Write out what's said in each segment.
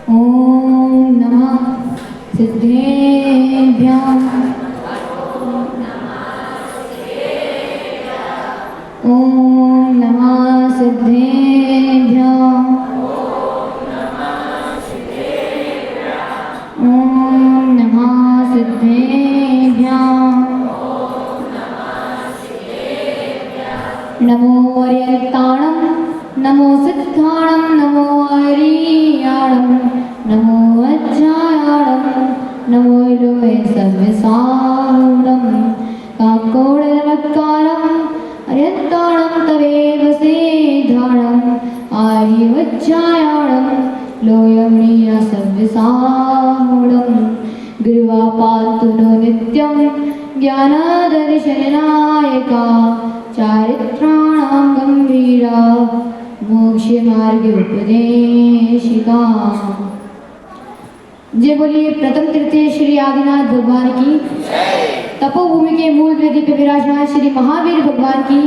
ओम नमः सिद्धेभ्यः। ओम नमः सिद्धेभ्यः। ओम नमः सिद्धेभ्यः। नमो अर्यन्ताणं नमो सिद्धाणं नमो आर्याणं नमो वज्रायाणं नमो लोहे सर्वसाहुरं काकोडनमत्कारं अर्यन्ताणं तवेव सिद्धाणं आर्यवज्रायाणं लोयमणिया सर्वसाहुरं गुरुवा पातु नो नित्यं ज्ञानदर्शननायका चारित्राणां गंभीरा मोक्ष मार्ग उपदेशिका। जय बोलिए प्रथम तृतीय श्री आदिनाथ भगवान की, तपोभूमि के मूल वेदी पे विराजमान श्री महावीर भगवान की,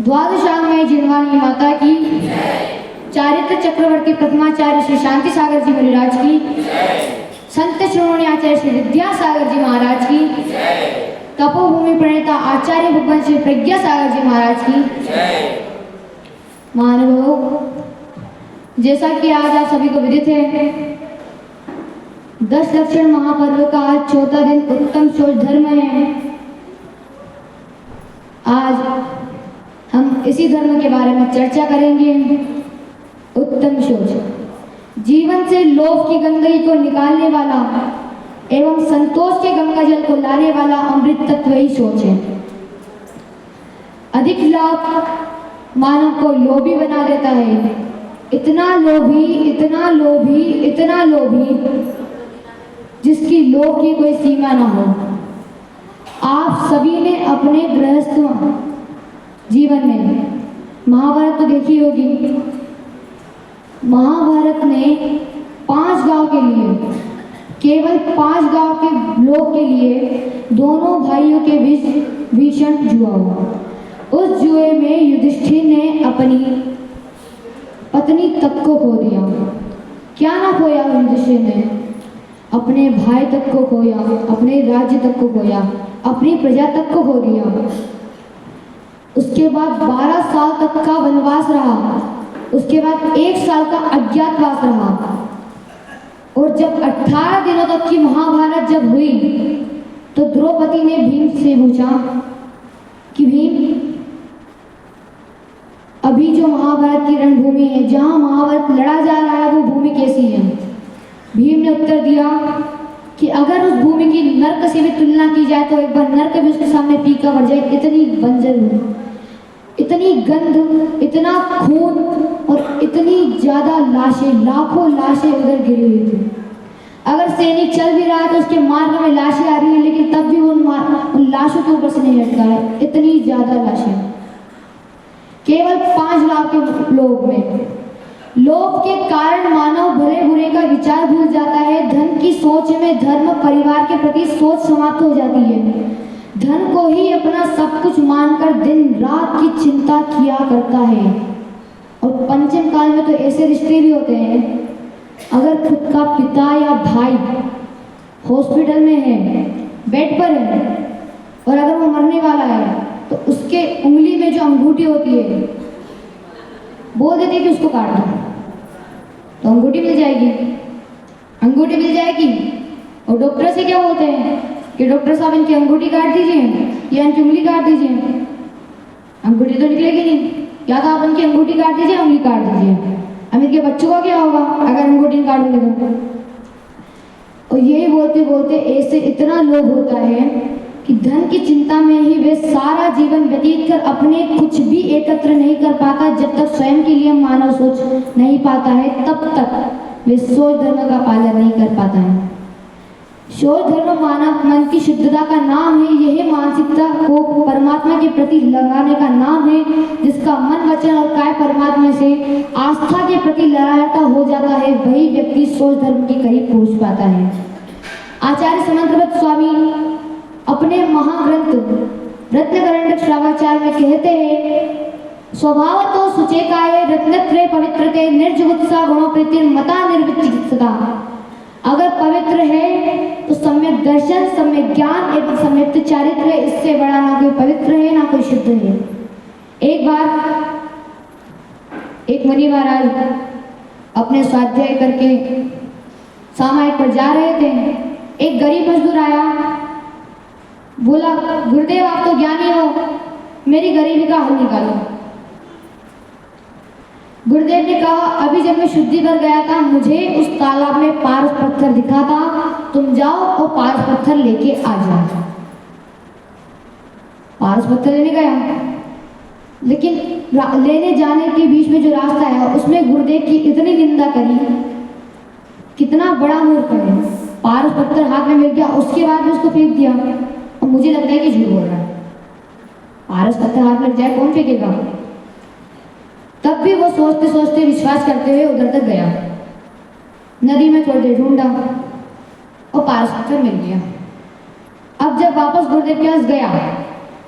द्वादशांगमय जिनवानी माता की, चारित्र चक्रवर्ती प्रथमाचार्य श्री शांति सागर जी महाराज की, संत श्रोमणी आचार्य श्री विद्यासागर जी महाराज की, तपोभूमि प्रणेता आचार्य भगवान श्री प्रज्ञा सागर जी महाराज की। मानवों, जैसा कि आज आप सभी को विदित है, 10 दक्षिण महापर्व का आज चौथा दिन उत्तम शौच धर्म है। आज हम इसी धर्म के बारे में चर्चा करेंगे। उत्तम शौच जीवन से लोभ की गंदगी को निकालने वाला एवं संतोष के गंगा जल को लाने वाला अमृत तत्व ही शौच है। अधिक लाभ मानव को लोभी बना देता है। इतना लोभी, इतना लोभी, इतना लोभी जिसकी लोभ की कोई सीमा ना हो। आप सभी ने अपने गृहस्थ जीवन में महाभारत तो देखी होगी। महाभारत ने 5 गांव के लिए, केवल 5 गांव के लोग के लिए दोनों भाइयों के बीच भीषण जुआ हुआ। उस जुए में युधिष्ठिर ने अपनी पत्नी तक को खो दिया। क्या ना खोया युधिष्ठिर ने? अपने भाई तक को खोया, अपने राज्य तक को खोया, अपनी प्रजा तक को खो दिया। उसके बाद 12 साल तक का वनवास रहा। उसके बाद 1 साल का अज्ञातवास रहा। और जब 18 दिनों तक की महाभारत जब हुई तो द्रौपदी ने भीम से पूछा कि भीम, अभी जो महाभारत की रणभूमि है, जहां महाभारत लड़ा जा रहा है, वो भूमि कैसी है? भीम ने उत्तर दिया कि अगर उस भूमि की नर्क से भी तुलना की जाए तो एक बार नर्क भी उसके सामने फीका पड़ जाए। इतनी बंजर, इतनी गंध, इतना खून और इतनी ज्यादा लाशें, लाखों लाशें उधर गिरी हुई थी। अगर सैनिक चल भी रहा है तो उसके मार्ग में लाशें आ रही है, लेकिन तब भी उन लाशों के ऊपर से नहीं हटता है। इतनी ज्यादा लाशें केवल 5 लाख के लोग में। लोभ के कारण मानव भले बुरे का विचार भूल जाता है। धन की सोच में धर्म, परिवार के प्रति सोच समाप्त हो जाती है। धन को ही अपना सब कुछ मानकर दिन रात की चिंता किया करता है। और पंचम काल में तो ऐसे रिश्ते भी होते हैं, अगर खुद का पिता या भाई हॉस्पिटल में है, बेड पर है, और अगर वो मरने वाला है तो उसके उंगली में जो अंगूठी होती है बोल देते हैं कि उसको काट दो, तो अंगूठी मिल जाएगी। अंगूठी मिल जाएगी। और डॉक्टर से क्या बोलते हैं कि डॉक्टर साहब इनकी अंगूठी काट दीजिए या इनकी उंगली काट दीजिए। अंगूठी तो निकलेगी नहीं, क्या था, आप इनकी अंगूठी काट दीजिए, उंगली काट दीजिए। अब इनके बच्चों का क्या होगा अगर अंगूठी काट देंगे तो? और यही बोलते बोलते ऐसे इतना लोभ होता है कि धन की चिंता में ही वे सारा जीवन व्यतीत कर अपने कुछ भी एकत्र नहीं कर पाता। जब तक स्वयं के लिए मानव सोच नहीं पाता है, तब तक वे शौच धर्म का पालन नहीं कर पाता है। शौच धर्म मानव मन की शुद्धता का नाम है। यही मानसिकता को परमात्मा के प्रति लगाने का नाम है, जिसका मन, वचन और काय परमात्मा से आस्था के प्रति लड़ाता हो जाता है, वही व्यक्ति शौच धर्म के करीब पहुंच पाता है। आचार्य समंतव्रत स्वामी अपने महाग्रंथ रत्नकरंडक श्रावाचार में कहते हैं स्वभावतो सुचेताये रत्नत्रय पवित्रते निर्जुगुप्सा गुणों प्रीति मता निर्विचिकित्सता। अगर पवित्र है तो सम्यक दर्शन, सम्यक ज्ञान एवं सम्यक चारित्र है, इससे बड़ा ना कोई पवित्र है ना कोई शुद्ध है। एक बार एक मुनि महाराज अपने स्वाध्याय करके सामायिक पर जा रहे थे। एक गरीब मजदूर आया, बोला गुरुदेव आप तो ज्ञानी हो, मेरी गरीबी का हल निकालो। गुरुदेव ने कहा अभी जब मैं शुद्धि पर गया था मुझे उस तालाब में पारस पत्थर दिखा था, तुम जाओ और पारस पत्थर लेके आ जाओ। पारस पत्थर लेने गया, लेकिन लेने जाने के बीच में जो रास्ता है उसमें गुरुदेव की इतनी निंदा करी, कितना बड़ा मूर्ख है। पारस पत्थर हाथ में मिल गया, उसके बाद में उसको फेंक दिया और मुझे लगता है कि झूठ बोल रहा है। पारस पत्थर हाथ लग जाए कौन फेंकेगा। तब भी वो सोचते सोचते विश्वास करते हुए उधर तक गया, नदी में थोड़ी देर ढूंढा और पारस पत्थर मिल गया। अब जब वापस गुरुदेव के पास गया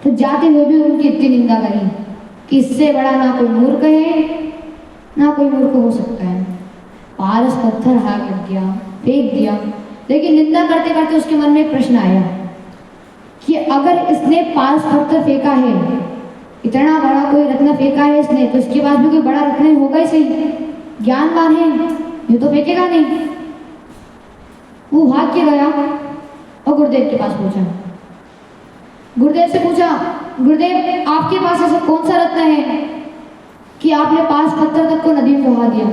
तो जाते हुए भी उनकी इतनी निंदा करी कि इससे बड़ा ना कोई मूर्ख है ना कोई मूर्ख हो सकता है। पारस पत्थर हाथ लग गया, फेंक दिया, लेकिन निंदा करते करते उसके मन में एक प्रश्न आया कि अगर इसने पारस पत्थर फेंका है, इतना बड़ा कोई रत्न फेंका है इसने, तो इसके बाद भी कोई बड़ा रत्न होगा ही सही, ज्ञानवान है, ये तो फेंकेगा नहीं। वो भाग के गया और गुरुदेव के पास पहुंचा। गुरुदेव से पूछा गुरुदेव आपके पास ऐसा कौन सा रत्न है कि आपने पारस पत्थर तक को नदी में बहा दिया।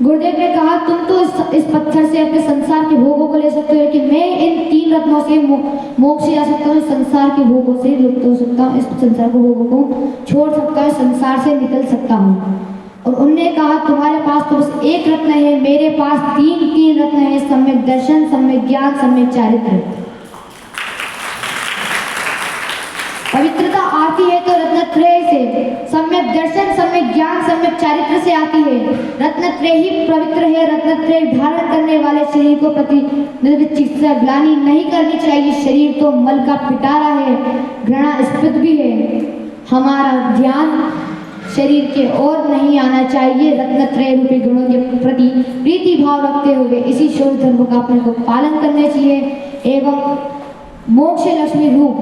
गुरुदेव ने कहा तुम तो इस पत्थर से अपने संसार के भोगों को ले सकते हो, लेकिन मैं इन 3 रत्नों से मोक्ष जा सकता हूँ, संसार के भोगों से लुप्त हो सकता हूँ, इस संसार के भोगों को छोड़ सकता हूँ, संसार से निकल सकता हूँ। और उनने कहा तुम्हारे पास तो बस एक रत्न है, मेरे पास 3 रत्न है, सम्यक दर्शन, सम्यक ज्ञान, सम्यक चारित्र। पवित्रता आती है तो रत्नत्रय से, सम्यक दर्शन, सम्यक ज्ञान, सम्यक चारित्र से आती है। रत्नत्रय ही पवित्र है। रत्नत्रय धारण करने वाले शरीर को प्रति निर्विचिकित्सा ग्लानि नहीं करनी चाहिए। शरीर तो मल का पिटारा है, घृणास्पद भी है। हमारा ध्यान शरीर के ओर नहीं आना चाहिए। रत्नत्रय रूपी गुणों के प्रति प्रीति भाव रखते हुए इसी शौर्य धर्म का अपने को पालन करना चाहिए एवं मोक्ष लक्ष्मी रूप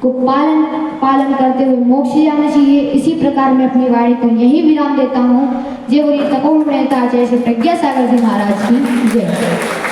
को पालन करते हुए मोक्ष जाना चाहिए। इसी प्रकार मैं अपनी वाणी को यही विराम देता हूँ। जय बोलिए तपोवन नेता जय श्री प्रज्ञा सागर जी महाराज की जय।